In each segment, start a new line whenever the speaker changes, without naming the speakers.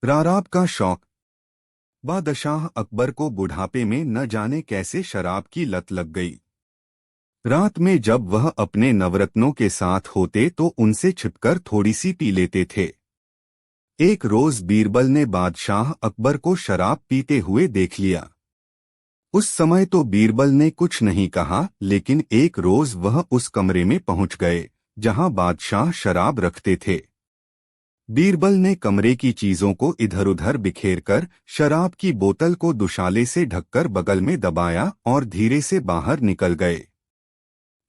शराब का शौक। बादशाह अकबर को बुढ़ापे में न जाने कैसे शराब की लत लग गई। रात में जब वह अपने नवरत्नों के साथ होते तो उनसे छिपकर थोड़ी सी पी लेते थे। एक रोज बीरबल ने बादशाह अकबर को शराब पीते हुए देख लिया। उस समय तो बीरबल ने कुछ नहीं कहा, लेकिन एक रोज वह उस कमरे में पहुंच गए जहां बादशाह शराब रखते थे। बीरबल ने कमरे की चीजों को इधर उधर बिखेरकर शराब की बोतल को दुशाले से ढककर बगल में दबाया और धीरे से बाहर निकल गए।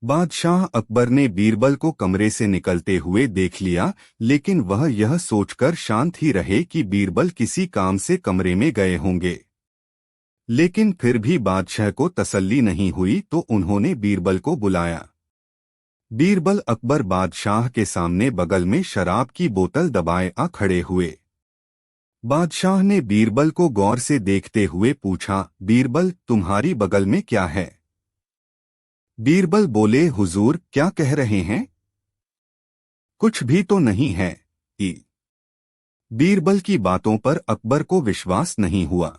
बादशाह अकबर ने बीरबल को कमरे से निकलते हुए देख लिया, लेकिन वह यह सोचकर शांत ही रहे कि बीरबल किसी काम से कमरे में गए होंगे। लेकिन फिर भी बादशाह को तसल्ली नहीं हुई तो उन्होंने बीरबल को बुलाया। बीरबल अकबर बादशाह के सामने बगल में शराब की बोतल दबाए आ खड़े हुए। बादशाह ने बीरबल को गौर से देखते हुए पूछा, बीरबल, तुम्हारी बगल में क्या है? बीरबल बोले, हुजूर, क्या कह रहे हैं? कुछ भी तो नहीं है। बीरबल की बातों पर अकबर को विश्वास नहीं हुआ।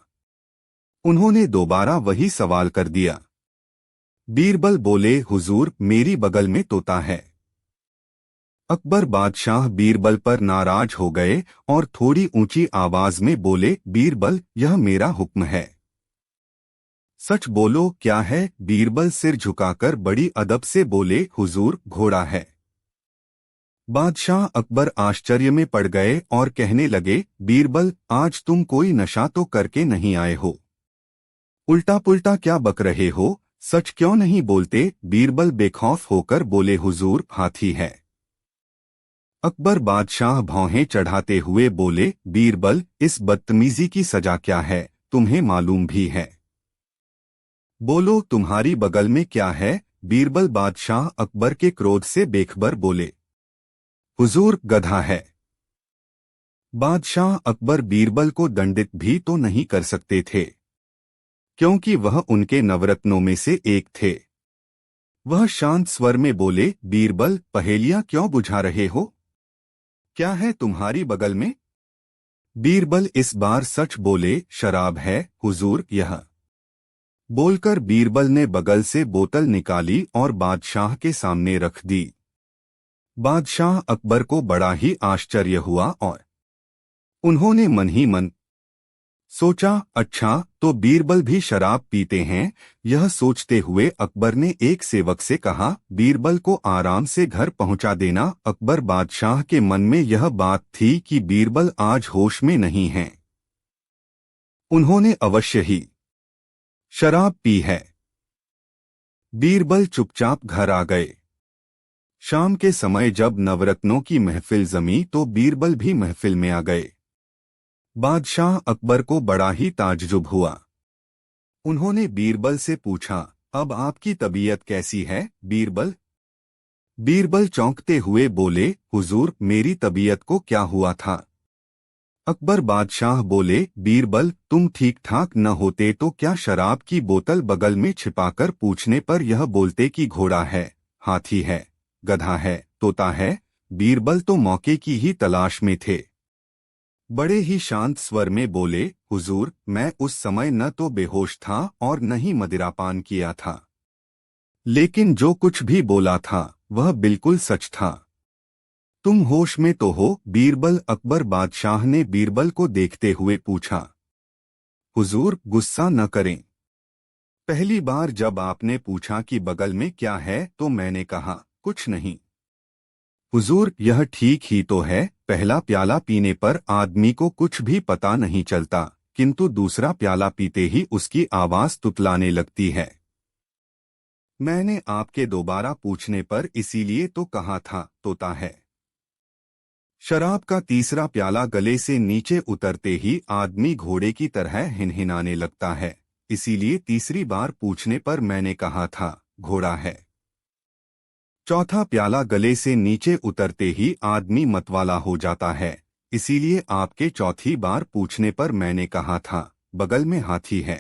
उन्होंने दोबारा वही सवाल कर दिया। बीरबल बोले, हुजूर, मेरी बगल में तोता है। अकबर बादशाह बीरबल पर नाराज हो गए और थोड़ी ऊंची आवाज में बोले, बीरबल, यह मेरा हुक्म है। सच बोलो, क्या है? बीरबल सिर झुकाकर बड़ी अदब से बोले, हुजूर, घोड़ा है। बादशाह अकबर आश्चर्य में पड़ गए और कहने लगे, बीरबल, आज तुम कोई नशा तो करके नहीं आए हो? उल्टा पुल्टा क्या बक रहे हो? सच क्यों नहीं बोलते? बीरबल बेखौफ होकर बोले, हुजूर, हाथी है। अकबर बादशाह भौहें चढ़ाते हुए बोले, बीरबल, इस बदतमीजी की सजा क्या है? तुम्हें मालूम भी है। बोलो, तुम्हारी बगल में क्या है? बीरबल बादशाह अकबर के क्रोध से बेखबर बोले, हुजूर, गधा है। बादशाह अकबर बीरबल को दंडित भी तो नहीं कर सकते थे, क्योंकि वह उनके नवरत्नों में से एक थे। वह शांत स्वर में बोले, बीरबल, पहेलियां क्यों बुझा रहे हो? क्या है तुम्हारी बगल में? बीरबल इस बार सच बोले, शराब है, हुजूर। यह बोलकर बीरबल ने बगल से बोतल निकाली और बादशाह के सामने रख दी। बादशाह अकबर को बड़ा ही आश्चर्य हुआ और उन्होंने मन ही मन सोचा, अच्छा, तो बीरबल भी शराब पीते हैं। यह सोचते हुए अकबर ने एक सेवक से कहा, बीरबल को आराम से घर पहुंचा देना। अकबर बादशाह के मन में यह बात थी कि बीरबल आज होश में नहीं हैं। उन्होंने अवश्य ही शराब पी है। बीरबल चुपचाप घर आ गए। शाम के समय जब नवरत्नों की महफिल जमी तो बीरबल भी महफिल में आ गए। बादशाह अकबर को बड़ा ही ताज्जुब हुआ। उन्होंने बीरबल से पूछा, अब आपकी तबीयत कैसी है, बीरबल? बीरबल चौंकते हुए बोले, हुजूर, मेरी तबीयत को क्या हुआ था? अकबर बादशाह बोले, बीरबल, तुम ठीक ठाक न होते तो क्या शराब की बोतल बगल में छिपाकर पूछने पर यह बोलते कि घोड़ा है, हाथी है, गधा है, तोता है? बीरबल तो मौके की ही तलाश में थे। बड़े ही शांत स्वर में बोले, हुजूर, मैं उस समय न तो बेहोश था और न ही मदिरापान किया था, लेकिन जो कुछ भी बोला था वह बिल्कुल सच था। तुम होश में तो हो, बीरबल? अकबर बादशाह ने बीरबल को देखते हुए पूछा। हुजूर, गुस्सा न करें। पहली बार जब आपने पूछा कि बगल में क्या है तो मैंने कहा, कुछ नहीं। हुजूर, यह ठीक ही तो है। पहला प्याला पीने पर आदमी को कुछ भी पता नहीं चलता, किंतु दूसरा प्याला पीते ही उसकी आवाज तुतलाने लगती है। मैंने आपके दोबारा पूछने पर इसीलिए तो कहा था, तोता है। शराब का तीसरा प्याला गले से नीचे उतरते ही आदमी घोड़े की तरह हिनहिनाने लगता है, इसीलिए तीसरी बार पूछने पर मैंने कहा था, घोड़ा है। चौथा प्याला गले से नीचे उतरते ही आदमी मतवाला हो जाता है, इसीलिए आपके चौथी बार पूछने पर मैंने कहा था, बगल में हाथी है।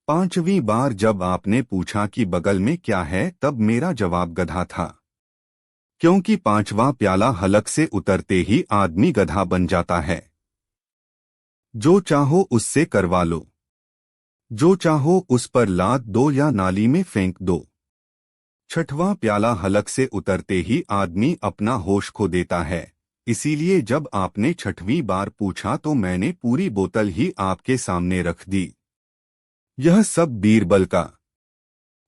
पांचवीं बार जब आपने पूछा कि बगल में क्या है तब मेरा जवाब गधा था, क्योंकि पांचवा प्याला हलक से उतरते ही आदमी गधा बन जाता है। जो चाहो उससे करवा लो, जो चाहो उस पर लाद दो या नाली में फेंक दो। छठवां प्याला हलक से उतरते ही आदमी अपना होश खो देता है। इसीलिए जब आपने छठवीं बार पूछा तो मैंने पूरी बोतल ही आपके सामने रख दी। यह सब बीरबल का।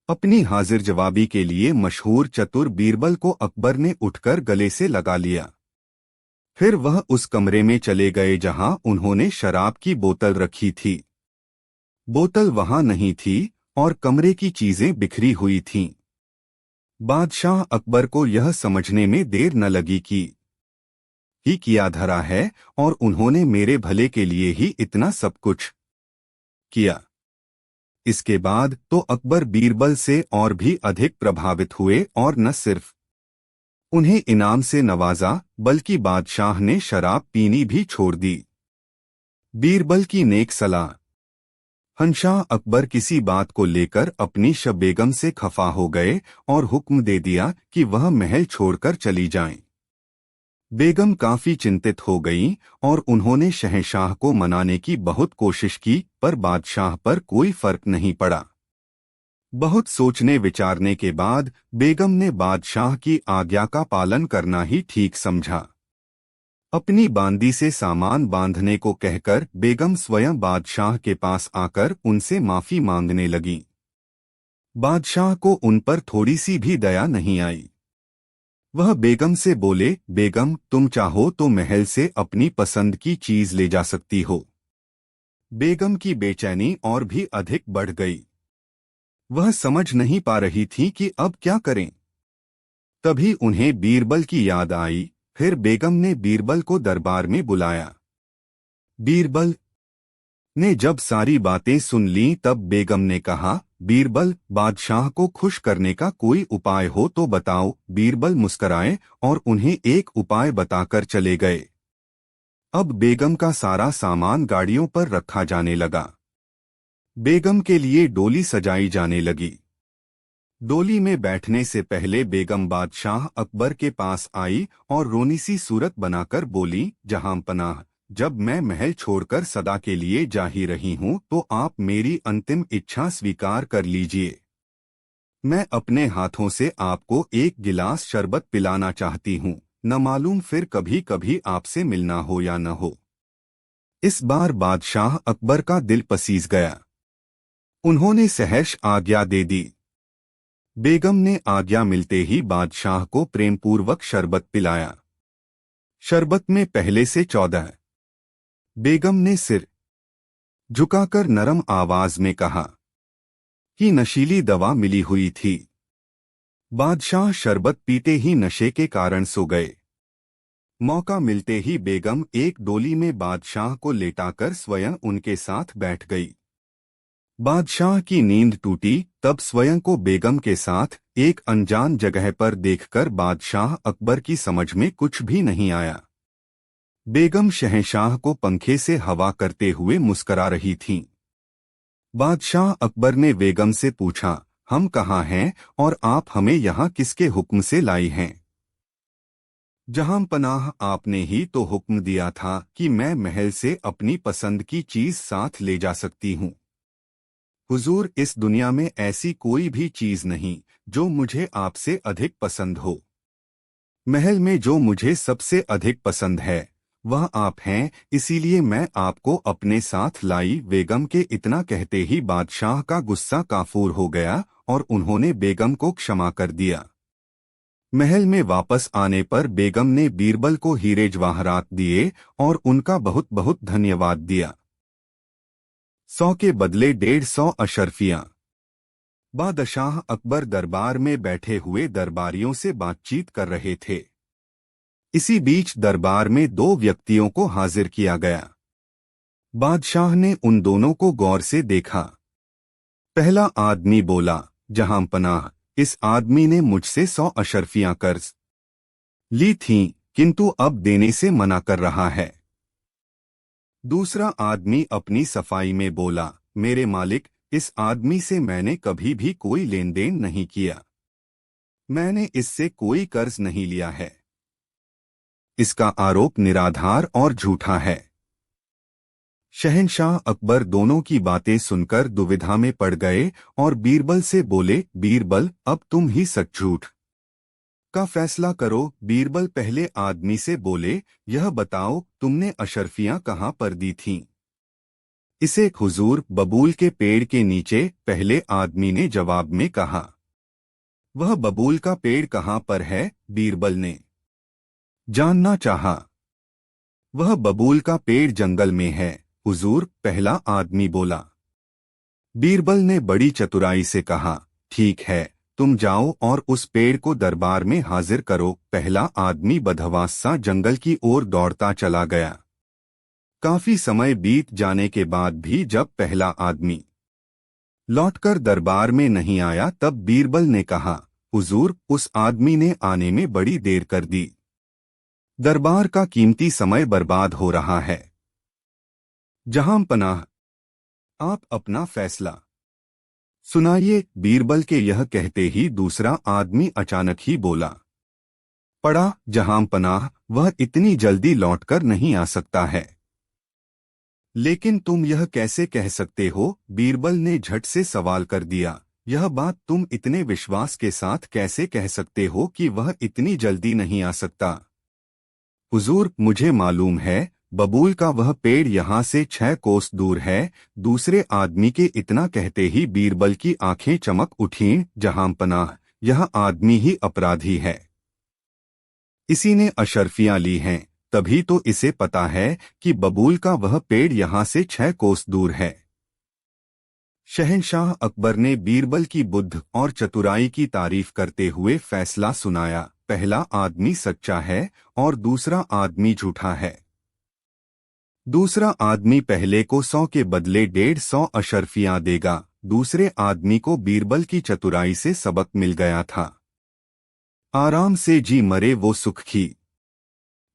अपनी हाजिर जवाबी के लिए मशहूर चतुर बीरबल को अकबर ने उठकर गले से लगा लिया। फिर वह उस कमरे में चले गए जहां उन्होंने शराब की बोतल रखी थी। बोतल वहां नहीं थी और कमरे की चीजें बिखरी हुई थीं। बादशाह अकबर को यह समझने में देर न लगी कि ही किया धरा है और उन्होंने मेरे भले के लिए ही इतना सब कुछ किया। इसके बाद तो अकबर बीरबल से और भी अधिक प्रभावित हुए और न सिर्फ उन्हें इनाम से नवाजा बल्कि बादशाह ने शराब पीनी भी छोड़ दी। बीरबल की नेक सलाह। हंशाह अकबर किसी बात को लेकर अपनी बेगम से खफा हो गए और हुक्म दे दिया कि वह महल छोड़कर चली जाएं। बेगम काफी चिंतित हो गईं और उन्होंने शहंशाह को मनाने की बहुत कोशिश की, पर बादशाह पर कोई फर्क नहीं पड़ा। बहुत सोचने विचारने के बाद बेगम ने बादशाह की आज्ञा का पालन करना ही ठीक समझा। अपनी बांदी से सामान बांधने को कहकर बेगम स्वयं बादशाह के पास आकर उनसे माफी मांगने लगी। बादशाह को उन पर थोड़ी सी भी दया नहीं आई। वह बेगम से बोले, बेगम तुम चाहो तो महल से अपनी पसंद की चीज ले जा सकती हो। बेगम की बेचैनी और भी अधिक बढ़ गई। वह समझ नहीं पा रही थी कि अब क्या करें। तभी उन्हें बीरबल की याद आई। फिर बेगम ने बीरबल को दरबार में बुलाया। बीरबल ने जब सारी बातें सुन लीं तब बेगम ने कहा, बीरबल बादशाह को खुश करने का कोई उपाय हो तो बताओ। बीरबल मुस्कराए और उन्हें एक उपाय बताकर चले गए। अब बेगम का सारा सामान गाड़ियों पर रखा जाने लगा। बेगम के लिए डोली सजाई जाने लगी। डोली में बैठने से पहले बेगम बादशाह अकबर के पास आई और रोनी सी सूरत बनाकर बोली, जहां पनाह जब मैं महल छोड़कर सदा के लिए जा ही रही हूं तो आप मेरी अंतिम इच्छा स्वीकार कर लीजिए। मैं अपने हाथों से आपको एक गिलास शरबत पिलाना चाहती हूं, न मालूम फिर कभी कभी आपसे मिलना हो या न हो। इस बार बादशाह अकबर का दिल पसीज गया। उन्होंने सहर्ष आज्ञा दे दी। बेगम ने आज्ञा मिलते ही बादशाह को प्रेमपूर्वक शरबत पिलाया। शरबत में पहले से 14। बेगम ने सिर झुकाकर नरम आवाज में कहा कि नशीली दवा मिली हुई थी। बादशाह शरबत पीते ही नशे के कारण सो गए। मौका मिलते ही बेगम एक डोली में बादशाह को लेटाकर स्वयं उनके साथ बैठ गई। बादशाह की नींद टूटी तब स्वयं को बेगम के साथ एक अनजान जगह पर देखकर बादशाह अकबर की समझ में कुछ भी नहीं आया। बेगम शहंशाह को पंखे से हवा करते हुए मुस्करा रही थीं। बादशाह अकबर ने बेगम से पूछा, हम कहाँ हैं और आप हमें यहाँ किसके हुक्म से लाई हैं? जहां पनाह आपने ही तो हुक्म दिया था कि मैं महल से अपनी पसंद की चीज साथ ले जा सकती हूँ। हुजूर, इस दुनिया में ऐसी कोई भी चीज नहीं जो मुझे आपसे अधिक पसंद हो। महल में जो मुझे सबसे अधिक पसंद है वह आप हैं, इसीलिए मैं आपको अपने साथ लाई। बेगम के इतना कहते ही बादशाह का गुस्सा काफूर हो गया और उन्होंने बेगम को क्षमा कर दिया। महल में वापस आने पर बेगम ने बीरबल को हीरे जवाहरात दिए और उनका बहुत बहुत धन्यवाद दिया। 100 के बदले 150 अशर्फियां। बादशाह अकबर दरबार में बैठे हुए दरबारियों से बातचीत कर रहे थे। इसी बीच दरबार में 2 व्यक्तियों को हाजिर किया गया। बादशाह ने उन दोनों को गौर से देखा। पहला आदमी बोला, जहां पनाह इस आदमी ने मुझसे 100 अशर्फियां कर्ज ली थीं, किंतु अब देने से मना कर रहा है। दूसरा आदमी अपनी सफाई में बोला, मेरे मालिक, इस आदमी से मैंने कभी भी कोई लेन देन नहीं किया। मैंने इससे कोई कर्ज नहीं लिया है। इसका आरोप निराधार और झूठा है। शहंशाह अकबर दोनों की बातें सुनकर दुविधा में पड़ गए और बीरबल से बोले, बीरबल, अब तुम ही सच झूठ का फैसला करो। बीरबल पहले आदमी से बोले, यह बताओ तुमने अशर्फियां कहाँ पर दी थीं? इसे हुजूर, बबूल के पेड़ के नीचे, पहले आदमी ने जवाब में कहा। वह बबूल का पेड़ कहाँ पर है? बीरबल ने जानना चाहा। वह बबूल का पेड़ जंगल में है हुजूर, पहला आदमी बोला। बीरबल ने बड़ी चतुराई से कहा, ठीक है, तुम जाओ और उस पेड़ को दरबार में हाजिर करो। पहला आदमी बदहवास सा जंगल की ओर दौड़ता चला गया। काफी समय बीत जाने के बाद भी जब पहला आदमी लौटकर दरबार में नहीं आया, तब बीरबल ने कहा, हुजूर, उस आदमी ने आने में बड़ी देर कर दी। दरबार का कीमती समय बर्बाद हो रहा है। जहां पनाह, आप अपना फैसला सुनाइए। बीरबल के यह कहते ही दूसरा आदमी अचानक ही बोला, पड़ा जहां पनाह, वह इतनी जल्दी लौटकर नहीं आ सकता है। लेकिन तुम यह कैसे कह सकते हो? बीरबल ने झट से सवाल कर दिया, यह बात तुम इतने विश्वास के साथ कैसे कह सकते हो कि वह इतनी जल्दी नहीं आ सकता? हुजूर, मुझे मालूम है, बबूल का वह पेड़ यहाँ से 6 कोस दूर है। दूसरे आदमी के इतना कहते ही बीरबल की आंखें चमक उठीं। जहां पनाह, यह आदमी ही अपराधी है। इसी ने अशर्फियां ली हैं, तभी तो इसे पता है कि बबूल का वह पेड़ यहाँ से 6 कोस दूर है। शहंशाह अकबर ने बीरबल की बुद्धि और चतुराई की तारीफ करते हुए फैसला सुनाया, पहला आदमी सच्चा है और दूसरा आदमी झूठा है। दूसरा आदमी पहले को 100 के बदले 150 अशर्फियां देगा। दूसरे आदमी को बीरबल की चतुराई से सबक मिल गया था। आराम से जी मरे वो सुख की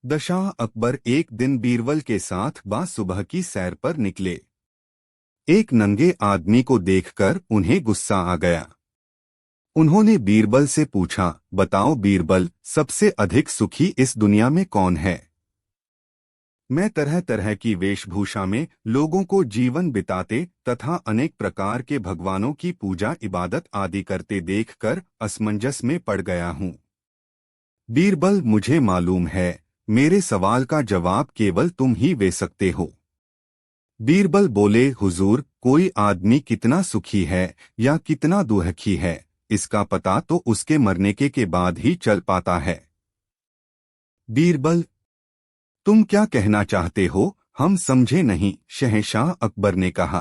दशा। अकबर एक दिन बीरबल के साथ सुबह की सैर पर निकले। एक नंगे आदमी को देखकर उन्हें गुस्सा आ गया। उन्होंने बीरबल से पूछा, बताओ बीरबल, सबसे अधिक सुखी इस दुनिया में कौन है? मैं तरह तरह की वेशभूषा में लोगों को जीवन बिताते तथा अनेक प्रकार के भगवानों की पूजा इबादत आदि करते देखकर असमंजस में पड़ गया हूँ। बीरबल, मुझे मालूम है, मेरे सवाल का जवाब केवल तुम ही दे सकते हो। बीरबल बोले, हुजूर, कोई आदमी कितना सुखी है या कितना दुखी है, इसका पता तो उसके मरने के बाद ही चल पाता है। बीरबल, तुम क्या कहना चाहते हो? हम समझे नहीं, शहंशाह अकबर ने कहा।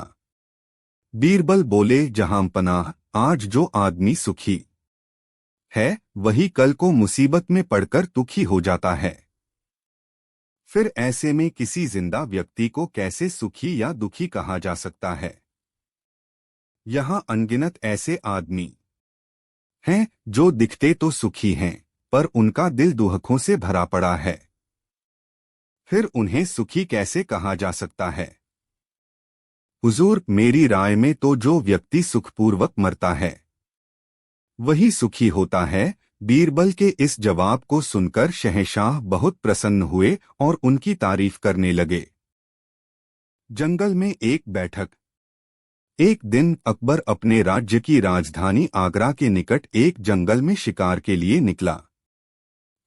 बीरबल बोले, जहां पनाह, आज जो आदमी सुखी है वही कल को मुसीबत में पड़कर दुखी हो जाता है। फिर ऐसे में किसी जिंदा व्यक्ति को कैसे सुखी या दुखी कहा जा सकता है? यहाँ अनगिनत ऐसे आदमी हैं जो दिखते तो सुखी हैं, पर उनका दिल दुखों से भरा पड़ा है। फिर उन्हें सुखी कैसे कहा जा सकता है? हुजूर, मेरी राय में तो जो व्यक्ति सुखपूर्वक मरता है वही सुखी होता है। बीरबल के इस जवाब को सुनकर शहंशाह बहुत प्रसन्न हुए और उनकी तारीफ करने लगे। जंगल में एक बैठक। एक दिन अकबर अपने राज्य की राजधानी आगरा के निकट एक जंगल में शिकार के लिए निकला।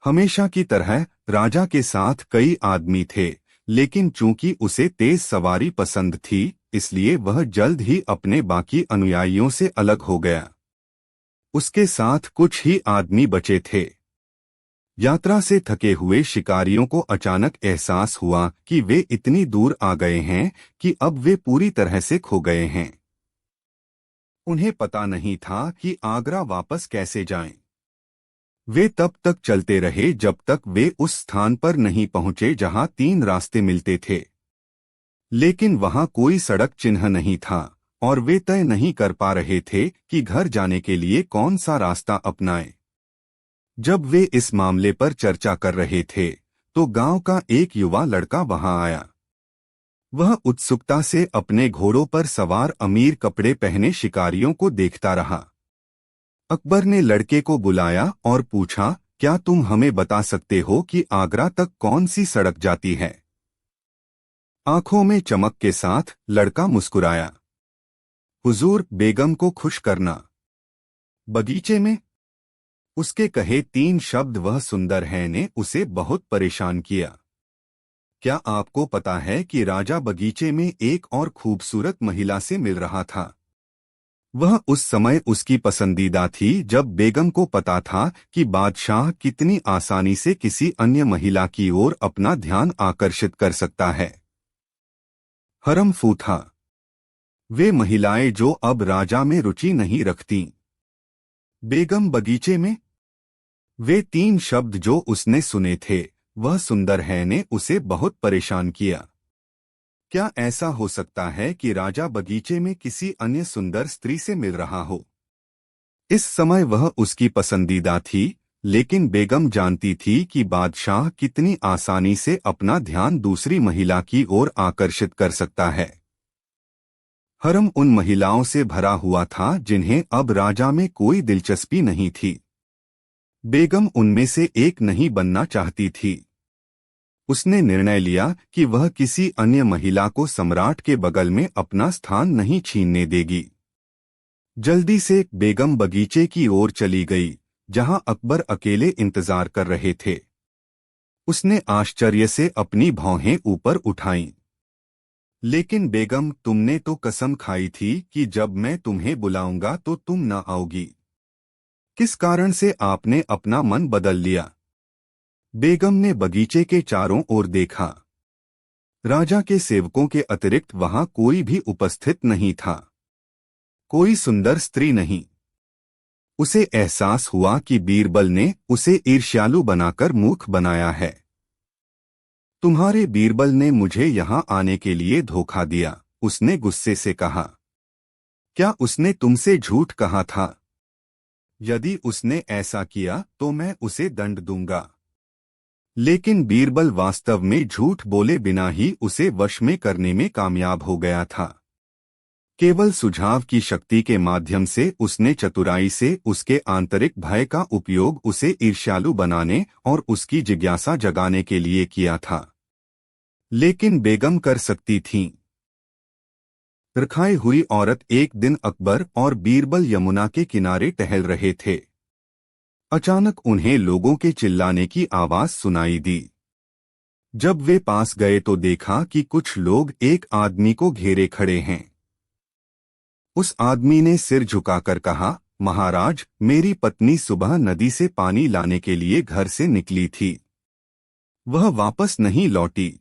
हमेशा की तरह राजा के साथ कई आदमी थे, लेकिन चूंकि उसे तेज सवारी पसंद थी, इसलिए वह जल्द ही अपने बाकी अनुयायियों से अलग हो गया। उसके साथ कुछ ही आदमी बचे थे। यात्रा से थके हुए शिकारियों को अचानक एहसास हुआ कि वे इतनी दूर आ गए हैं कि अब वे पूरी तरह से खो गए हैं। उन्हें पता नहीं था कि आगरा वापस कैसे जाएं। वे तब तक चलते रहे जब तक वे उस स्थान पर नहीं पहुंचे जहां 3 रास्ते मिलते थे, लेकिन वहां कोई सड़क चिन्ह नहीं था और वे तय नहीं कर पा रहे थे कि घर जाने के लिए कौन सा रास्ता अपनाएं। जब वे इस मामले पर चर्चा कर रहे थे तो गांव का एक युवा लड़का वहां आया। वह उत्सुकता से अपने घोड़ों पर सवार अमीर कपड़े पहने शिकारियों को देखता रहा। अकबर ने लड़के को बुलाया और पूछा, क्या तुम हमें बता सकते हो कि आगरा तक कौन सी सड़क जाती है? आंखों में चमक के साथ लड़का मुस्कुराया। हुजूर, बेगम को खुश करना। बगीचे में उसके कहे 3 शब्द वह सुंदर है ने उसे बहुत परेशान किया। क्या आपको पता है कि राजा बगीचे में एक और खूबसूरत महिला से मिल रहा था? वह उस समय उसकी पसंदीदा थी जब बेगम को पता था कि बादशाह कितनी आसानी से किसी अन्य महिला की ओर अपना ध्यान आकर्षित कर सकता है। हरम फू था। वे महिलाएं जो अब राजा में रुचि नहीं रखतीं। बेगम बगीचे में वे 3 शब्द जो उसने सुने थे, वह सुंदर है ने उसे बहुत परेशान किया। क्या ऐसा हो सकता है कि राजा बगीचे में किसी अन्य सुंदर स्त्री से मिल रहा हो? इस समय वह उसकी पसंदीदा थी, लेकिन बेगम जानती थी कि बादशाह कितनी आसानी से अपना ध्यान दूसरी महिला की ओर आकर्षित कर सकता है। हरम उन महिलाओं से भरा हुआ था जिन्हें अब राजा में कोई दिलचस्पी नहीं थी। बेगम उनमें से एक नहीं बनना चाहती थी। उसने निर्णय लिया कि वह किसी अन्य महिला को सम्राट के बगल में अपना स्थान नहीं छीनने देगी। जल्दी से बेगम बगीचे की ओर चली गई, जहां अकबर अकेले इंतजार कर रहे थे। उसने आश्चर्य से अपनी भौहें ऊपर उठाईं। लेकिन बेगम, तुमने तो कसम खाई थी कि जब मैं तुम्हें बुलाऊंगा तो तुम न आओगी। किस कारण से आपने अपना मन बदल लिया? बेगम ने बगीचे के चारों ओर देखा। राजा के सेवकों के अतिरिक्त वहां कोई भी उपस्थित नहीं था। कोई सुंदर स्त्री नहीं। उसे एहसास हुआ कि बीरबल ने उसे ईर्ष्यालु बनाकर मूर्ख बनाया है। तुम्हारे बीरबल ने मुझे यहाँ आने के लिए धोखा दिया, उसने गुस्से से कहा। क्या उसने तुमसे झूठ कहा था? यदि उसने ऐसा किया तो मैं उसे दंड दूंगा। लेकिन बीरबल वास्तव में झूठ बोले बिना ही उसे वश में करने में कामयाब हो गया था। केवल सुझाव की शक्ति के माध्यम से उसने चतुराई से उसके आंतरिक भय का उपयोग उसे ईर्ष्यालु बनाने और उसकी जिज्ञासा जगाने के लिए किया था। लेकिन बेगम कर सकती थीं। रखाई हुई औरत एक दिन अकबर और बीरबल यमुना के किनारे टहल रहे थे। अचानक उन्हें लोगों के चिल्लाने की आवाज सुनाई दी। जब वे पास गए तो देखा कि कुछ लोग एक आदमी को घेरे खड़े हैं। उस आदमी ने सिर झुकाकर कहा, महाराज, मेरी पत्नी सुबह नदी से पानी लाने के लिए घर से निकली थी। वह वापस नहीं लौटी।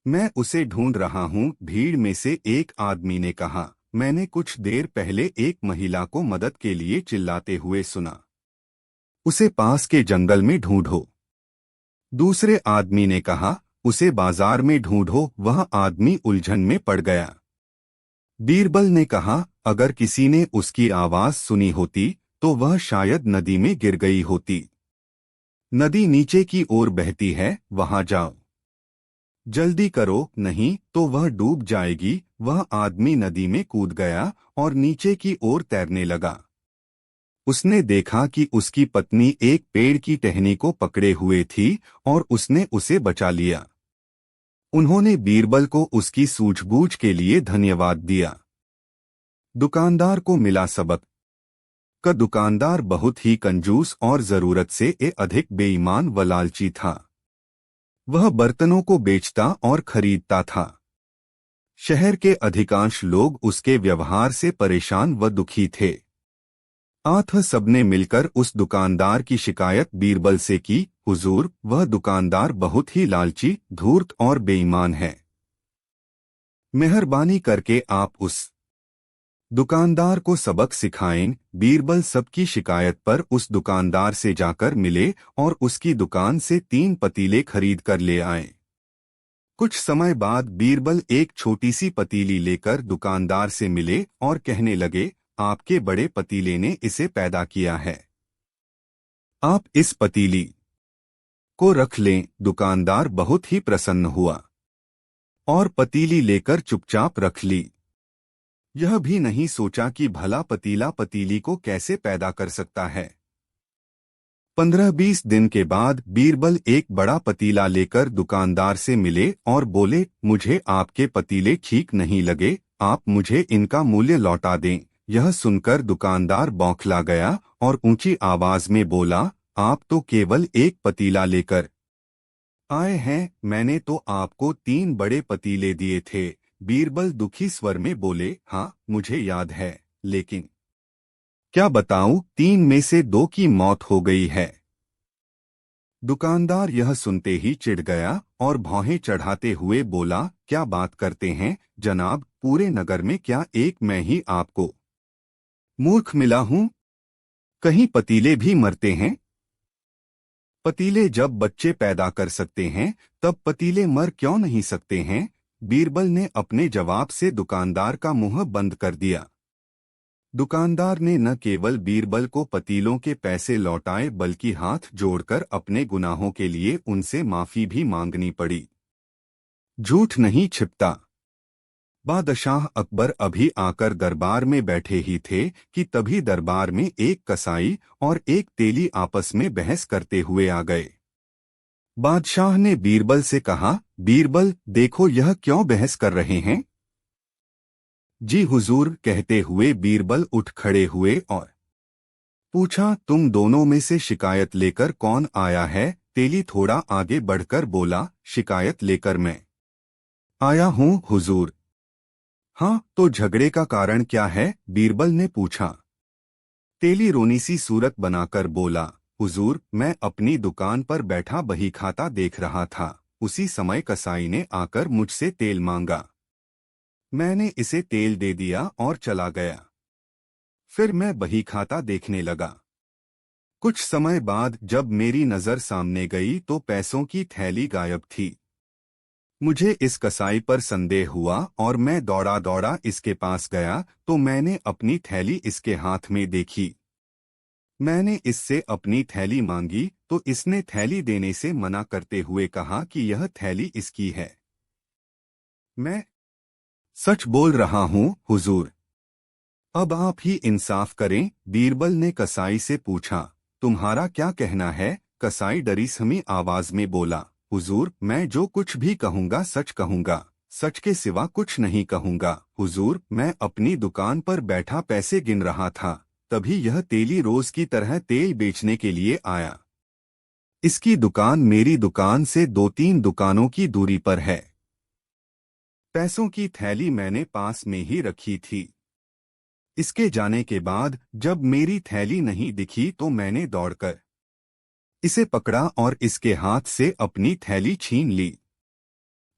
मैं उसे ढूंढ रहा हूं। भीड़ में से एक आदमी ने कहा, मैंने कुछ देर पहले एक महिला को मदद के लिए चिल्लाते हुए सुना। उसे पास के जंगल में ढूंढो। दूसरे आदमी ने कहा, उसे बाजार में ढूंढो। वह आदमी उलझन में पड़ गया। बीरबल ने कहा, अगर किसी ने उसकी आवाज सुनी होती तो वह शायद नदी में गिर गई होती। नदी नीचे की ओर बहती है, वहां जाओ। जल्दी करो, नहीं तो वह डूब जाएगी। वह आदमी नदी में कूद गया और नीचे की ओर तैरने लगा। उसने देखा कि उसकी पत्नी एक पेड़ की टहनी को पकड़े हुए थी और उसने उसे बचा लिया। उन्होंने बीरबल को उसकी सूझबूझ के लिए धन्यवाद दिया। दुकानदार को मिला सबक। का दुकानदार बहुत ही कंजूस और जरूरत से अधिक बेईमान व लालची था। वह बर्तनों को बेचता और खरीदता था। शहर के अधिकांश लोग उसके व्यवहार से परेशान व दुखी थे। सबने मिलकर उस दुकानदार की शिकायत बीरबल से की, हुजूर, वह दुकानदार बहुत ही लालची, धूर्त और बेईमान है। मेहरबानी करके आप उस दुकानदार को सबक सिखाएं। बीरबल सबकी शिकायत पर उस दुकानदार से जाकर मिले और उसकी दुकान से 3 पतीले खरीद कर ले आए। कुछ समय बाद बीरबल एक छोटी सी पतीली लेकर दुकानदार से मिले और कहने लगे, आपके बड़े पतीले ने इसे पैदा किया है। आप इस पतीली को रख लें। दुकानदार बहुत ही प्रसन्न हुआ और पतीली लेकर चुपचाप रख ली। यह भी नहीं सोचा कि भला पतीला पतीली को कैसे पैदा कर सकता है। 15-20 दिन के बाद बीरबल एक बड़ा पतीला लेकर दुकानदार से मिले और बोले, मुझे आपके पतीले ठीक नहीं लगे, आप मुझे इनका मूल्य लौटा दें। यह सुनकर दुकानदार बौखला गया और ऊंची आवाज में बोला, आप तो केवल एक पतीला लेकर आए हैं, मैंने तो आपको 3 बड़े पतीले दिए थे। बीरबल दुखी स्वर में बोले, हाँ मुझे याद है, लेकिन क्या बताऊं, 3 में से 2 की मौत हो गई है। दुकानदार यह सुनते ही चिढ़ गया और भौहें चढ़ाते हुए बोला, क्या बात करते हैं जनाब, पूरे नगर में क्या एक मैं ही आपको मूर्ख मिला हूं? कहीं पतीले भी मरते हैं? पतीले जब बच्चे पैदा कर सकते हैं तब पतीले मर क्यों नहीं सकते हैं? बीरबल ने अपने जवाब से दुकानदार का मुंह बंद कर दिया। दुकानदार ने न केवल बीरबल को पतीलों के पैसे लौटाए बल्कि हाथ जोड़कर अपने गुनाहों के लिए उनसे माफी भी मांगनी पड़ी। झूठ नहीं छिपता। बादशाह अकबर अभी आकर दरबार में बैठे ही थे कि तभी दरबार में एक कसाई और एक तेली आपस में बहस करते हुए आ गए। बादशाह ने बीरबल से कहा, बीरबल देखो यह क्यों बहस कर रहे हैं? जी हुजूर, कहते हुए बीरबल उठ खड़े हुए और पूछा, तुम दोनों में से शिकायत लेकर कौन आया है? तेली थोड़ा आगे बढ़कर बोला, शिकायत लेकर मैं आया हूँ हुजूर। हाँ तो झगड़े का कारण क्या है? बीरबल ने पूछा। तेली रोनी सी सूरत बनाकर बोला, हुजूर मैं अपनी दुकान पर बैठा बही खाता देख रहा था, उसी समय कसाई ने आकर मुझसे तेल मांगा। मैंने इसे तेल दे दिया और चला गया। फिर मैं बही खाता देखने लगा। कुछ समय बाद जब मेरी नजर सामने गई तो पैसों की थैली गायब थी। मुझे इस कसाई पर संदेह हुआ और मैं दौड़ा दौड़ा इसके पास गया तो मैंने अपनी थैली इसके हाथ में देखी। मैंने इससे अपनी थैली मांगी तो इसने थैली देने से मना करते हुए कहा कि यह थैली इसकी है। मैं सच बोल रहा हूँ हुजूर। अब आप ही इंसाफ करें। बीरबल ने कसाई से पूछा, तुम्हारा क्या कहना है? कसाई डरी समी आवाज में बोला, हुजूर मैं जो कुछ भी कहूँगा सच कहूँगा, सच के सिवा कुछ नहीं कहूँगा। हुजूर मैं अपनी दुकान पर बैठा पैसे गिन रहा था, तभी यह तेली रोज की तरह तेल बेचने के लिए आया। इसकी दुकान मेरी दुकान से 2-3 दुकानों की दूरी पर है। पैसों की थैली मैंने पास में ही रखी थी। इसके जाने के बाद जब मेरी थैली नहीं दिखी तो मैंने दौड़कर इसे पकड़ा और इसके हाथ से अपनी थैली छीन ली।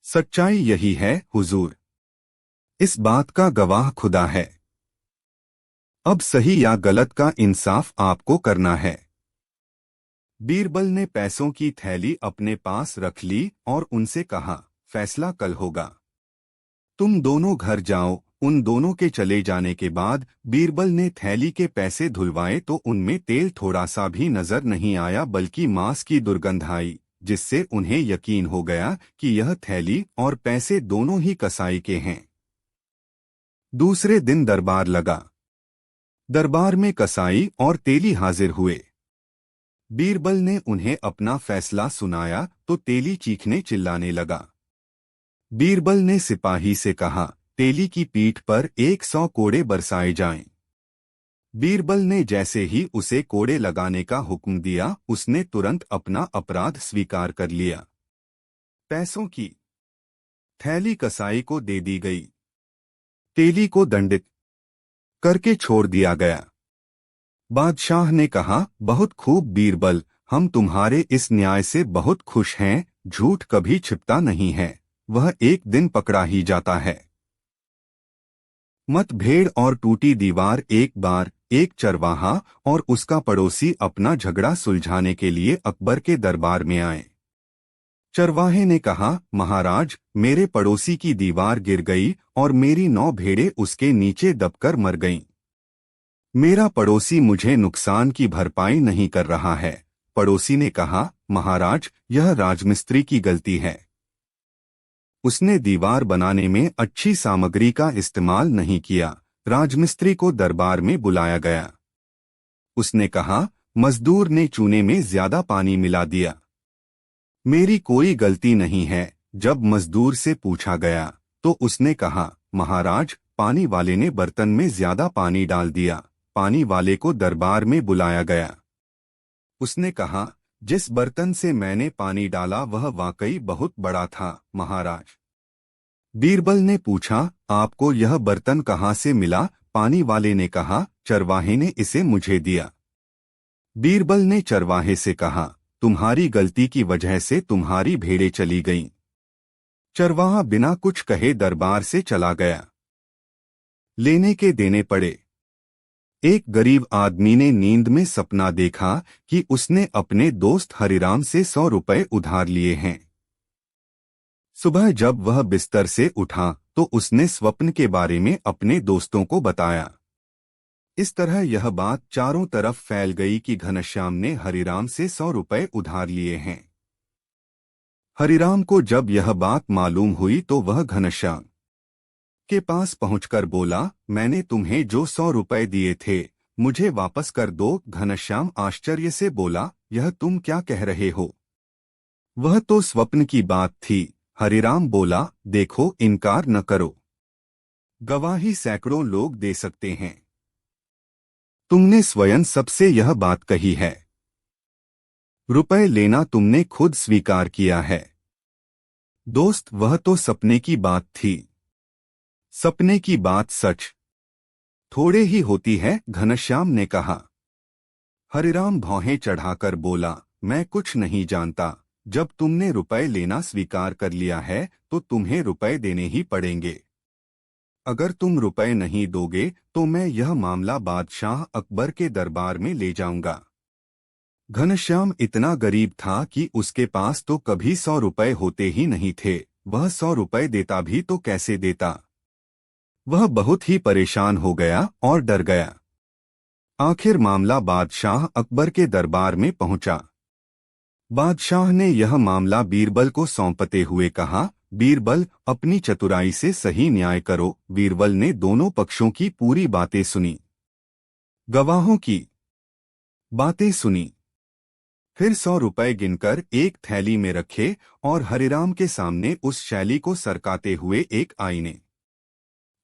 सच्चाई यही है हुजूर। इस बात का गवाह खुदा है। अब सही या गलत का इंसाफ आपको करना है। बीरबल ने पैसों की थैली अपने पास रख ली और उनसे कहा, फैसला कल होगा। तुम दोनों घर जाओ। उन दोनों के चले जाने के बाद बीरबल ने थैली के पैसे धुलवाए तो उनमें तेल थोड़ा सा भी नजर नहीं आया बल्कि मांस की दुर्गंध आई, जिससे उन्हें यकीन हो गया कि यह थैली और पैसे दोनों ही कसाई के हैं। दूसरे दिन दरबार लगा। दरबार में कसाई और तेली हाजिर हुए। बीरबल ने उन्हें अपना फैसला सुनाया तो तेली चीखने चिल्लाने लगा। बीरबल ने सिपाही से कहा, तेली की पीठ पर 100 कोड़े बरसाए जाएं। बीरबल ने जैसे ही उसे कोड़े लगाने का हुक्म दिया उसने तुरंत अपना अपराध स्वीकार कर लिया। पैसों की थैली कसाई को दे दी गई। तेली को दंडित करके छोड़ दिया गया। बादशाह ने कहा, बहुत खूब बीरबल, हम तुम्हारे इस न्याय से बहुत खुश हैं। झूठ कभी छिपता नहीं है, वह एक दिन पकड़ा ही जाता है। मतभेड़ और टूटी दीवार। एक बार एक चरवाहा और उसका पड़ोसी अपना झगड़ा सुलझाने के लिए अकबर के दरबार में आए। चरवाहे ने कहा, महाराज मेरे पड़ोसी की दीवार गिर गई और मेरी 9 भेड़ें उसके नीचे दबकर मर गईं। मेरा पड़ोसी मुझे नुकसान की भरपाई नहीं कर रहा है। पड़ोसी ने कहा, महाराज यह राजमिस्त्री की गलती है। उसने दीवार बनाने में अच्छी सामग्री का इस्तेमाल नहीं किया। राजमिस्त्री को दरबार में बुलाया गया। उसने कहा, मजदूर ने चूने में ज्यादा पानी मिला दिया। मेरी कोई गलती नहीं है। जब मजदूर से पूछा गया तो उसने कहा, महाराज, पानी वाले ने बर्तन में ज्यादा पानी डाल दिया। पानी वाले को दरबार में बुलाया गया। उसने कहा, जिस बर्तन से मैंने पानी डाला वह वाकई बहुत बड़ा था, महाराज। बीरबल ने पूछा, आपको यह बर्तन कहाँ से मिला? पानी वाले ने कहा, चरवाहे ने इसे मुझे दिया। बीरबल ने चरवाहे से कहा, तुम्हारी गलती की वजह से तुम्हारी भेड़ें चली गईं। चरवाहा बिना कुछ कहे दरबार से चला गया। लेने के देने पड़े। एक गरीब आदमी ने नींद में सपना देखा कि उसने अपने दोस्त हरिराम से 100 रुपए उधार लिए हैं। सुबह जब वह बिस्तर से उठा तो उसने स्वप्न के बारे में अपने दोस्तों को बताया। इस तरह यह बात चारों तरफ फैल गई कि घनश्याम ने हरिराम से 100 रुपए उधार लिए हैं। हरिराम को जब यह बात मालूम हुई तो वह घनश्याम के पास पहुंचकर बोला, मैंने तुम्हें जो 100 रुपए दिए थे मुझे वापस कर दो। घनश्याम आश्चर्य से बोला, यह तुम क्या कह रहे हो? वह तो स्वप्न की बात थी। हरिराम बोला, देखो, इनकार न करो। गवाही सैकड़ों लोग दे सकते हैं। तुमने स्वयं सबसे यह बात कही है। रुपए लेना तुमने खुद स्वीकार किया है। दोस्त, वह तो सपने की बात थी। सपने की बात सच थोड़े ही होती है, घनश्याम ने कहा। हरिराम भौहें चढ़ाकर बोला, मैं कुछ नहीं जानता। जब तुमने रुपए लेना स्वीकार कर लिया है तो तुम्हें रुपए देने ही पड़ेंगे। अगर तुम रुपए नहीं दोगे तो मैं यह मामला बादशाह अकबर के दरबार में ले जाऊंगा। घनश्याम इतना गरीब था कि उसके पास तो कभी 100 रुपए होते ही नहीं थे। वह 100 रुपए देता भी तो कैसे देता? वह बहुत ही परेशान हो गया और डर गया। आखिर मामला बादशाह अकबर के दरबार में पहुंचा। बादशाह ने यह मामला बीरबल को सौंपते हुए कहा, बीरबल, अपनी चतुराई से सही न्याय करो। बीरबल ने दोनों पक्षों की पूरी बातें सुनी, गवाहों की बातें सुनी, फिर 100 रुपए गिनकर एक थैली में रखे और हरिराम के सामने उस शैली को सरकाते हुए एक आईने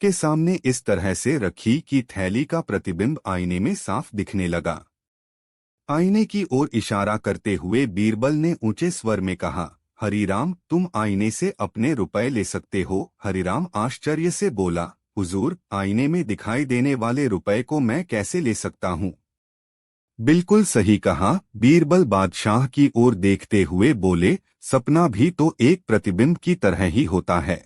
के सामने इस तरह से रखी कि थैली का प्रतिबिंब आईने में साफ दिखने लगा। आईने की ओर इशारा करते हुए बीरबल ने ऊंचे स्वर में कहा, हरिराम, तुम आईने से अपने रुपए ले सकते हो। हरिराम आश्चर्य से बोला, हुजूर, आईने में दिखाई देने वाले रुपए को मैं कैसे ले सकता हूँ? बिल्कुल सही कहा। बीरबल बादशाह की ओर देखते हुए बोले, सपना भी तो एक प्रतिबिंब की तरह ही होता है।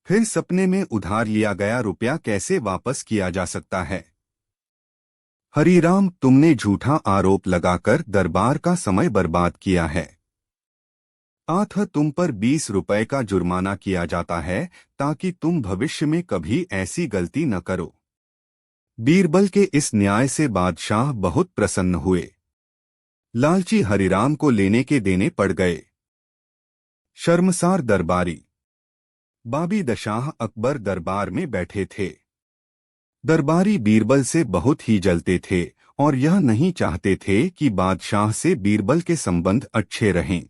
फिर सपने में उधार लिया गया रुपया कैसे वापस किया जा सकता है? हरिराम, तुमने झूठा आरोप लगाकर दरबार का समय बर्बाद किया है। अतः तुम पर 20 रुपए का जुर्माना किया जाता है ताकि तुम भविष्य में कभी ऐसी गलती न करो। बीरबल के इस न्याय से बादशाह बहुत प्रसन्न हुए। लालची हरिराम को लेने के देने पड़ गए। शर्मसार दरबारी। बाबीदशाह अकबर दरबार में बैठे थे। दरबारी बीरबल से बहुत ही जलते थे और यह नहीं चाहते थे कि बादशाह से बीरबल के संबंध अच्छे रहें।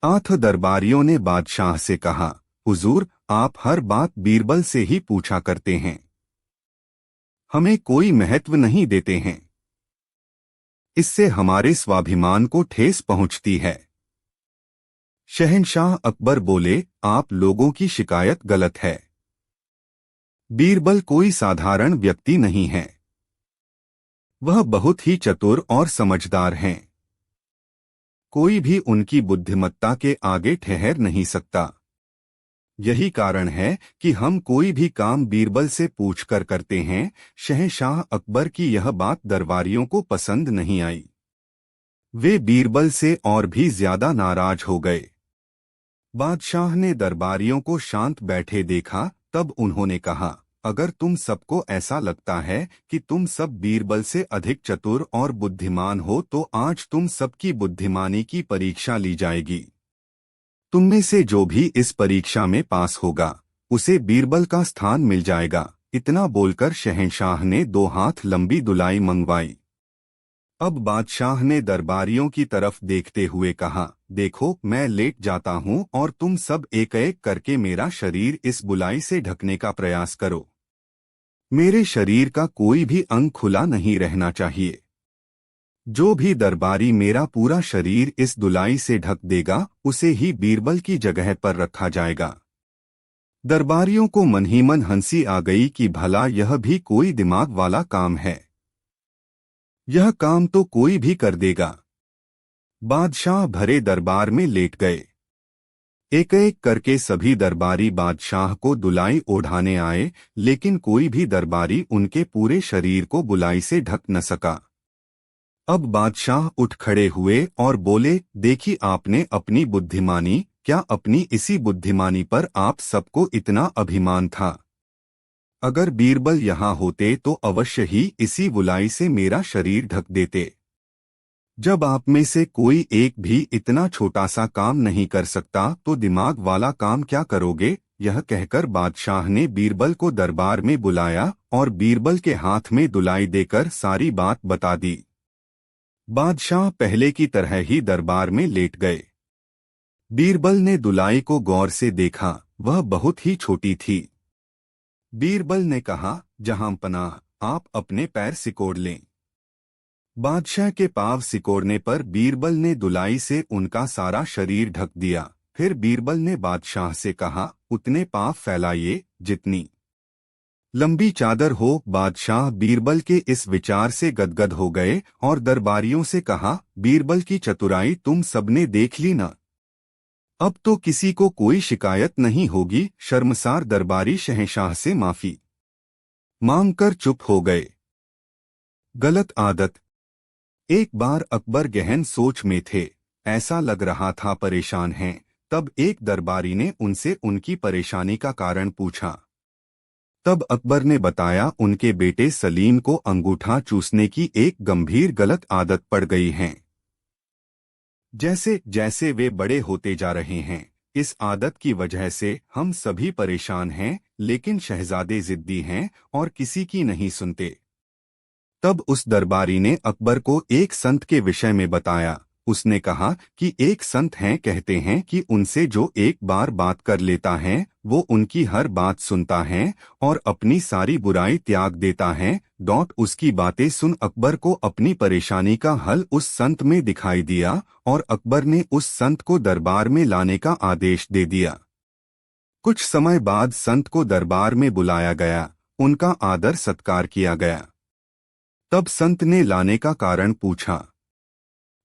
अतः दरबारियों ने बादशाह से कहा, हुजूर, आप हर बात बीरबल से ही पूछा करते हैं, हमें कोई महत्व नहीं देते हैं। इससे हमारे स्वाभिमान को ठेस पहुंचती है। शहंशाह अकबर बोले, आप लोगों की शिकायत गलत है। बीरबल कोई साधारण व्यक्ति नहीं है। वह बहुत ही चतुर और समझदार हैं। कोई भी उनकी बुद्धिमत्ता के आगे ठहर नहीं सकता। यही कारण है कि हम कोई भी काम बीरबल से पूछकर करते हैं। शहंशाह अकबर की यह बात दरबारियों को पसंद नहीं आई। वे बीरबल से और भी ज्यादा नाराज हो गए। बादशाह ने दरबारियों को शांत बैठे देखा, तब उन्होंने कहा, अगर तुम सबको ऐसा लगता है कि तुम सब बीरबल से अधिक चतुर और बुद्धिमान हो तो आज तुम सबकी बुद्धिमानी की परीक्षा ली जाएगी। तुम में से जो भी इस परीक्षा में पास होगा उसे बीरबल का स्थान मिल जाएगा। इतना बोलकर शहंशाह ने 2 हाथ लंबी दुलाई मंगवाई। अब बादशाह ने दरबारियों की तरफ देखते हुए कहा, देखो मैं लेट जाता हूँ और तुम सब एक एक करके मेरा शरीर इस बुलाई से ढकने का प्रयास करो। मेरे शरीर का कोई भी अंग खुला नहीं रहना चाहिए। जो भी दरबारी मेरा पूरा शरीर इस दुलाई से ढक देगा उसे ही बीरबल की जगह पर रखा जाएगा। दरबारियों को मन ही मन हंसी आ गई कि भला यह भी कोई दिमाग वाला काम है। यह काम तो कोई भी कर देगा। बादशाह भरे दरबार में लेट गए। एक एक करके सभी दरबारी बादशाह को दुलाई ओढ़ाने आए, लेकिन कोई भी दरबारी उनके पूरे शरीर को बुलाई से ढक न सका। अब बादशाह उठ खड़े हुए और बोले, देखी आपने अपनी बुद्धिमानी, क्या अपनी इसी बुद्धिमानी पर आप सबको इतना अभिमान था? अगर बीरबल यहाँ होते तो अवश्य ही इसी बुलाई से मेरा शरीर ढक देते। जब आप में से कोई एक भी इतना छोटा सा काम नहीं कर सकता तो दिमाग वाला काम क्या करोगे? यह कहकर बादशाह ने बीरबल को दरबार में बुलाया और बीरबल के हाथ में दुलाई देकर सारी बात बता दी। बादशाह पहले की तरह ही दरबार में लेट गए। बीरबल ने दुलाई को गौर से देखा, वह बहुत ही छोटी थी। बीरबल ने कहा, जहांपनाह, आप अपने पैर सिकोड़ लें। बादशाह के पांव सिकोड़ने पर बीरबल ने दुलाई से उनका सारा शरीर ढक दिया। फिर बीरबल ने बादशाह से कहा, उतने पांव फैलाइए जितनी लंबी चादर हो। बादशाह बीरबल के इस विचार से गदगद हो गए और दरबारियों से कहा, बीरबल की चतुराई तुम सबने देख ली ना? अब तो किसी को कोई शिकायत नहीं होगी। शर्मसार दरबारी शहंशाह से माफी मांगकर चुप हो गए। गलत आदत। एक बार अकबर गहन सोच में थे, ऐसा लग रहा था परेशान हैं। तब एक दरबारी ने उनसे उनकी परेशानी का कारण पूछा। तब अकबर ने बताया, उनके बेटे सलीम को अंगूठा चूसने की एक गंभीर गलत आदत पड़ गई है। जैसे जैसे वे बड़े होते जा रहे हैं, इस आदत की वजह से हम सभी परेशान हैं, लेकिन शहजादे जिद्दी हैं और किसी की नहीं सुनते। तब उस दरबारी ने अकबर को एक संत के विषय में बताया। उसने कहा कि एक संत हैं, कहते हैं कि उनसे जो एक बार बात कर लेता है वो उनकी हर बात सुनता है और अपनी सारी बुराई त्याग देता है। उसकी बातें सुन अकबर को अपनी परेशानी का हल उस संत में दिखाई दिया और अकबर ने उस संत को दरबार में लाने का आदेश दे दिया। कुछ समय बाद संत को दरबार में बुलाया गया, उनका आदर सत्कार किया गया। तब संत ने लाने का कारण पूछा।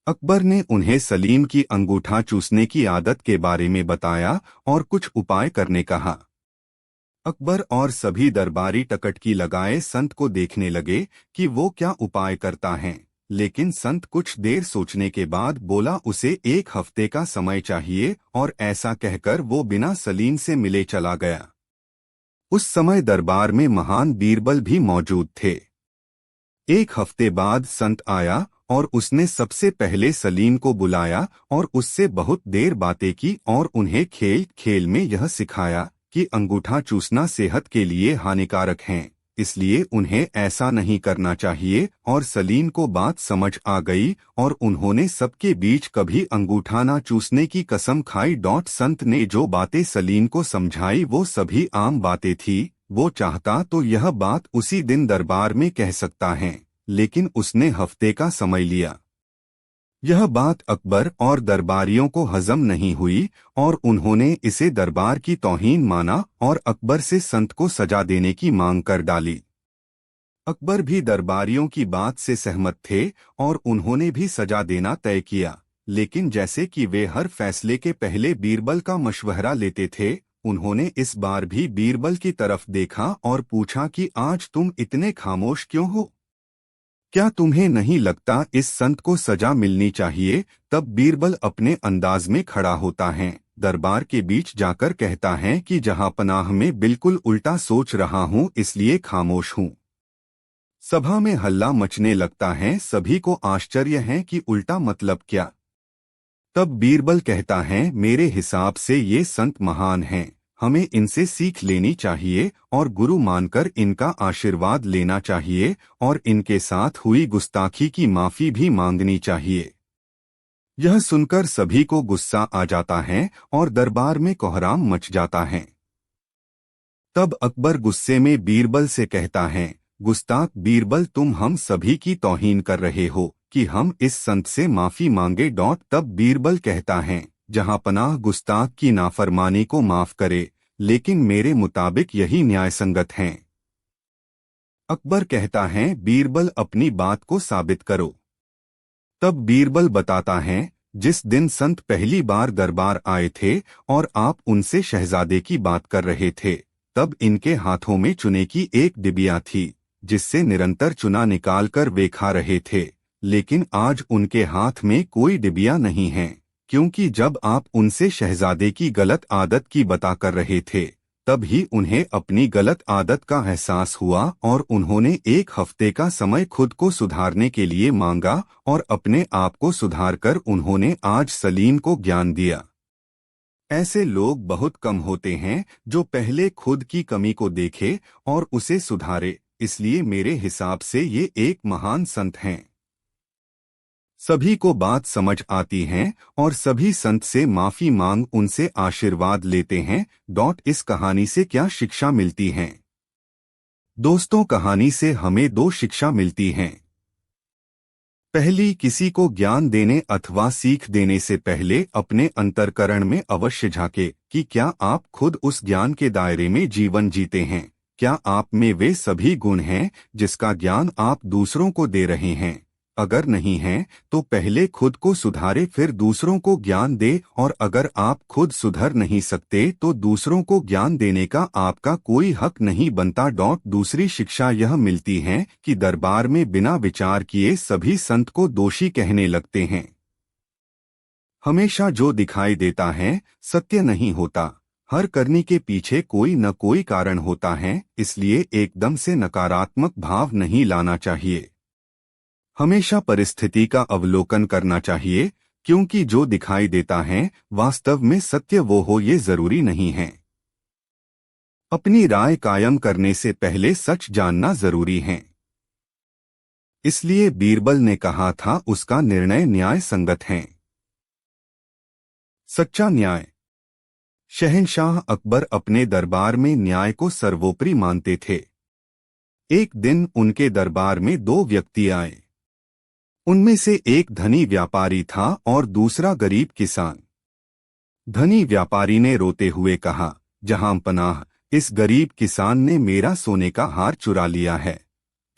अकबर ने उन्हें सलीम की अंगूठा चूसने की आदत के बारे में बताया और कुछ उपाय करने कहा। अकबर और सभी दरबारी टकटकी लगाए संत को देखने लगे कि वो क्या उपाय करता है, लेकिन संत कुछ देर सोचने के बाद बोला, उसे 1 हफ्ते का समय चाहिए, और ऐसा कहकर वो बिना सलीम से मिले चला गया। उस समय दरबार में महान बीरबल भी मौजूद थे। 1 हफ्ते बाद संत आया और उसने सबसे पहले सलीम को बुलाया और उससे बहुत देर बातें की और उन्हें खेल खेल में यह सिखाया कि अंगूठा चूसना सेहत के लिए हानिकारक है, इसलिए उन्हें ऐसा नहीं करना चाहिए। और सलीम को बात समझ आ गई और उन्होंने सबके बीच कभी अंगूठा ना चूसने की कसम खाई। संत ने जो बातें सलीम को समझाई वो सभी आम बातें थी। वो चाहता तो यह बात उसी दिन दरबार में कह सकता है, लेकिन उसने हफ्ते का समय लिया। यह बात अकबर और दरबारियों को हजम नहीं हुई और उन्होंने इसे दरबार की तौहीन माना और अकबर से संत को सजा देने की मांग कर डाली। अकबर भी दरबारियों की बात से सहमत थे और उन्होंने भी सजा देना तय किया, लेकिन जैसे कि वे हर फैसले के पहले बीरबल का मशवरा लेते थे, उन्होंने इस बार भी बीरबल की तरफ देखा और पूछा कि आज तुम इतने खामोश क्यों हो? क्या तुम्हें नहीं लगता इस संत को सजा मिलनी चाहिए? तब बीरबल अपने अंदाज में खड़ा होता है, दरबार के बीच जाकर कहता है कि जहांपनाह में बिल्कुल उल्टा सोच रहा हूँ, इसलिए खामोश हूँ। सभा में हल्ला मचने लगता है, सभी को आश्चर्य है कि उल्टा मतलब क्या। तब बीरबल कहता है, मेरे हिसाब से ये संत महान हैं, हमें इनसे सीख लेनी चाहिए और गुरु मानकर इनका आशीर्वाद लेना चाहिए और इनके साथ हुई गुस्ताखी की माफी भी मांगनी चाहिए। यह सुनकर सभी को गुस्सा आ जाता है और दरबार में कोहराम मच जाता है। तब अकबर गुस्से में बीरबल से कहता है, गुस्ताख बीरबल, तुम हम सभी की तौहीन कर रहे हो कि हम इस संत से माफी मांगे। तब बीरबल कहता है, जहां पनाह गुस्ताख की नाफरमानी को माफ करे, लेकिन मेरे मुताबिक यही न्यायसंगत है। अकबर कहता है, बीरबल अपनी बात को साबित करो। तब बीरबल बताता है, जिस दिन संत पहली बार दरबार आए थे और आप उनसे शहजादे की बात कर रहे थे, तब इनके हाथों में चुने की एक डिबिया थी, जिससे निरंतर चुना निकालकर वे खा रहे थे। लेकिन आज उनके हाथ में कोई डिबिया नहीं है, क्योंकि जब आप उनसे शहजादे की गलत आदत की बता कर रहे थे, तब ही उन्हें अपनी गलत आदत का एहसास हुआ और उन्होंने 1 हफ्ते का समय खुद को सुधारने के लिए मांगा और अपने आप को सुधारकर उन्होंने आज सलीम को ज्ञान दिया। ऐसे लोग बहुत कम होते हैं जो पहले खुद की कमी को देखे और उसे सुधारे, इसलिए मेरे हिसाब से ये एक महान संत हैं। सभी को बात समझ आती है और सभी संत से माफी मांग उनसे आशीर्वाद लेते हैं। इस कहानी से क्या शिक्षा मिलती है? दोस्तों, कहानी से हमें 2 शिक्षा मिलती हैं। पहली, किसी को ज्ञान देने अथवा सीख देने से पहले अपने अंतर्करण में अवश्य झांके कि क्या आप खुद उस ज्ञान के दायरे में जीवन जीते हैं। क्या आप में वे सभी गुण हैं जिसका ज्ञान आप दूसरों को दे रहे हैं? अगर नहीं है तो पहले खुद को सुधारे, फिर दूसरों को ज्ञान दे, और अगर आप खुद सुधर नहीं सकते तो दूसरों को ज्ञान देने का आपका कोई हक नहीं बनता। दूसरी शिक्षा यह मिलती है कि दरबार में बिना विचार किए सभी संत को दोषी कहने लगते हैं। हमेशा जो दिखाई देता है सत्य नहीं होता, हर करनी के पीछे कोई न कोई कारण होता है, इसलिए एकदम से नकारात्मक भाव नहीं लाना चाहिए। हमेशा परिस्थिति का अवलोकन करना चाहिए, क्योंकि जो दिखाई देता है वास्तव में सत्य वो हो ये जरूरी नहीं है। अपनी राय कायम करने से पहले सच जानना जरूरी है। इसलिए बीरबल ने कहा था उसका निर्णय न्याय संगत है। सच्चा न्याय। शहंशाह अकबर अपने दरबार में न्याय को सर्वोपरि मानते थे। एक दिन उनके दरबार में 2 व्यक्ति आए। उनमें से एक धनी व्यापारी था और दूसरा गरीब किसान। धनी व्यापारी ने रोते हुए कहा, जहां पनाह, इस गरीब किसान ने मेरा सोने का हार चुरा लिया है।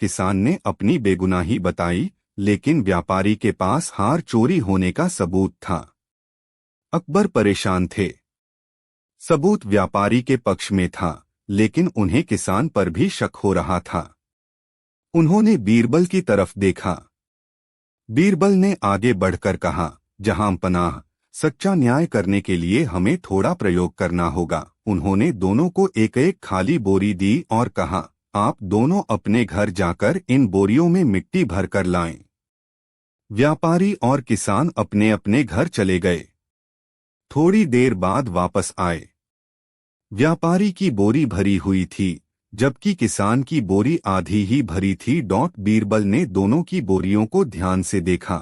किसान ने अपनी बेगुनाही बताई, लेकिन व्यापारी के पास हार चोरी होने का सबूत था। अकबर परेशान थे। सबूत व्यापारी के पक्ष में था, लेकिन उन्हें किसान पर भी शक हो रहा था। उन्होंने बीरबल की तरफ देखा। बीरबल ने आगे बढ़कर कहा, जहां पनाह, सच्चा न्याय करने के लिए हमें थोड़ा प्रयोग करना होगा। उन्होंने दोनों को एक एक खाली बोरी दी और कहा, आप दोनों अपने घर जाकर इन बोरियों में मिट्टी भरकर लाएं। व्यापारी और किसान अपने अपने घर चले गए। थोड़ी देर बाद वापस आए। व्यापारी की बोरी भरी हुई थी, जबकि किसान की बोरी आधी ही भरी थी। बीरबल ने दोनों की बोरियों को ध्यान से देखा।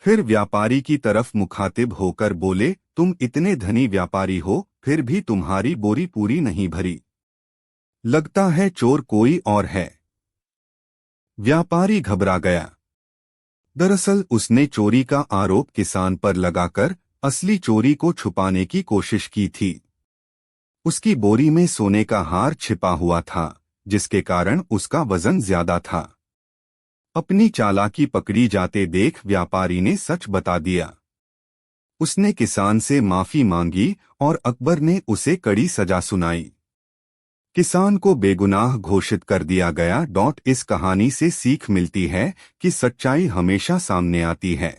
फिर व्यापारी की तरफ मुखातिब होकर बोले, तुम इतने धनी व्यापारी हो, फिर भी तुम्हारी बोरी पूरी नहीं भरी। लगता है चोर कोई और है। व्यापारी घबरा गया। दरअसल उसने चोरी का आरोप किसान पर लगाकर असली चोरी को छुपाने की कोशिश की थी। उसकी बोरी में सोने का हार छिपा हुआ था, जिसके कारण उसका वजन ज्यादा था। अपनी चालाकी पकड़ी जाते देख व्यापारी ने सच बता दिया। उसने किसान से माफी मांगी और अकबर ने उसे कड़ी सजा सुनाई। किसान को बेगुनाह घोषित कर दिया गया। इस कहानी से सीख मिलती है कि सच्चाई हमेशा सामने आती है।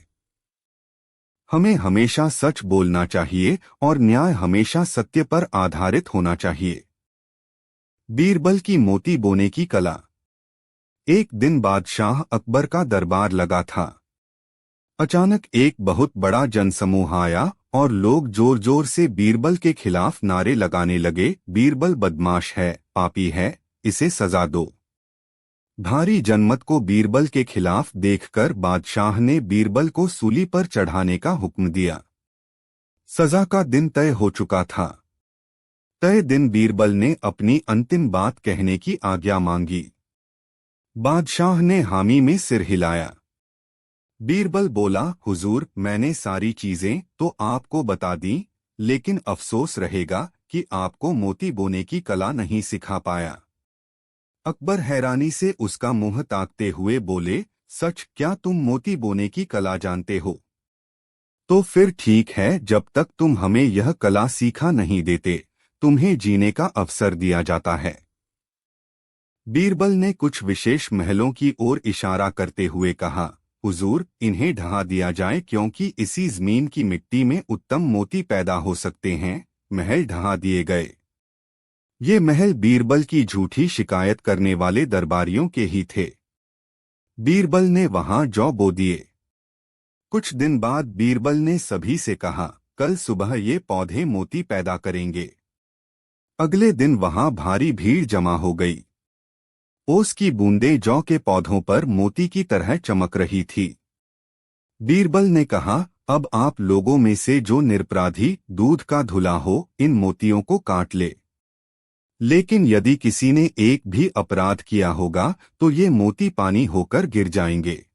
हमें हमेशा सच बोलना चाहिए और न्याय हमेशा सत्य पर आधारित होना चाहिए। बीरबल की मोती बोने की कला। एक दिन बादशाह अकबर का दरबार लगा था। अचानक एक बहुत बड़ा जनसमूह आया और लोग जोर जोर से बीरबल के खिलाफ नारे लगाने लगे, बीरबल बदमाश है, पापी है, इसे सजा दो। भारी जनमत को बीरबल के खिलाफ देखकर बादशाह ने बीरबल को सूली पर चढ़ाने का हुक्म दिया। सजा का दिन तय हो चुका था। तय दिन बीरबल ने अपनी अंतिम बात कहने की आज्ञा मांगी। बादशाह ने हामी में सिर हिलाया। बीरबल बोला, हुजूर, मैंने सारी चीजें तो आपको बता दी, लेकिन अफसोस रहेगा कि आपको मोती बोने की कला नहीं सिखा पाया। अकबर हैरानी से उसका मुंह ताकते हुए बोले, सच? क्या तुम मोती बोने की कला जानते हो? तो फिर ठीक है, जब तक तुम हमें यह कला सीखा नहीं देते, तुम्हें जीने का अवसर दिया जाता है। बीरबल ने कुछ विशेष महलों की ओर इशारा करते हुए कहा, हुजूर, इन्हें ढहा दिया जाए क्योंकि इसी जमीन की मिट्टी में उत्तम मोती पैदा हो सकते हैं। महल ढहा दिए गए। ये महल बीरबल की झूठी शिकायत करने वाले दरबारियों के ही थे। बीरबल ने वहां जौ बो दिए। कुछ दिन बाद बीरबल ने सभी से कहा, कल सुबह ये पौधे मोती पैदा करेंगे। अगले दिन वहां भारी भीड़ जमा हो गई। ओस की बूंदें जौ के पौधों पर मोती की तरह चमक रही थी। बीरबल ने कहा, अब आप लोगों में से जो निरपराधी दूध का धुला हो, इन मोतियों को काट ले। लेकिन यदि किसी ने एक भी अपराध किया होगा तो ये मोती पानी होकर गिर जाएंगे।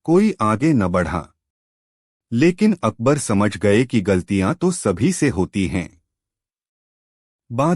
कोई आगे न बढ़ा। लेकिन अकबर समझ गए कि गलतियां तो सभी से होती हैं।